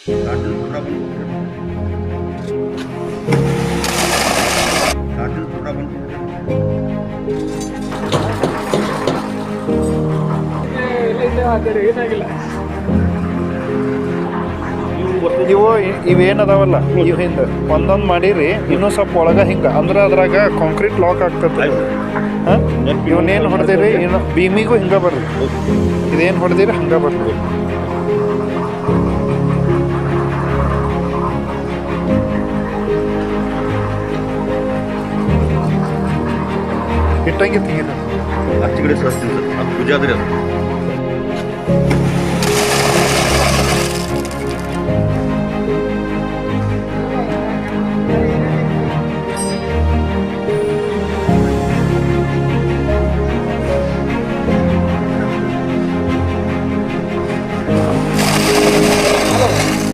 ಕಾಟಿನ ಕೂಡ ಬಂದ್ಬಿಟ್ರೆ ಕಾಟಿನ ಕೂಡ ಬಂದ್ಬಿಟ್ರೆ ಏನಾಗಿಲ್ಲ. ಇವೇನದಾವಲ್ಲ ಇವು ಹಿಂದೆ ಒಂದೊಂದು ಮಾಡಿರಿ ಇನ್ನೂ ಸ್ವಲ್ಪ ಒಳಗೆ ಹಿಂಗೆ ಅಂದ್ರೆ ಅದ್ರಾಗ ಕಾಂಕ್ರೀಟ್ ಲಾಕ್ ಆಗ್ತದೆ. ಹಾಂ ಇವನ್ನೇನು ಹೊಡೆದಿರಿ ಇನ್ನು ಭೀಮಿಗೂ ಹಿಂಗೆ ಬರ್ರಿ, ಇದೇನು ಹೊಡೆದಿರಿ ಹಂಗೆ ಬರ್ರಿ. ಇಟ್ಟಂಗೆ ತೆಗೀರಿ. ಆಚೆ ಕಡೆ ಸಸ್ತೀನಿ ಸರ್, ಅದು ಪೂಜೆ ಆದ್ರಿ ಅದು.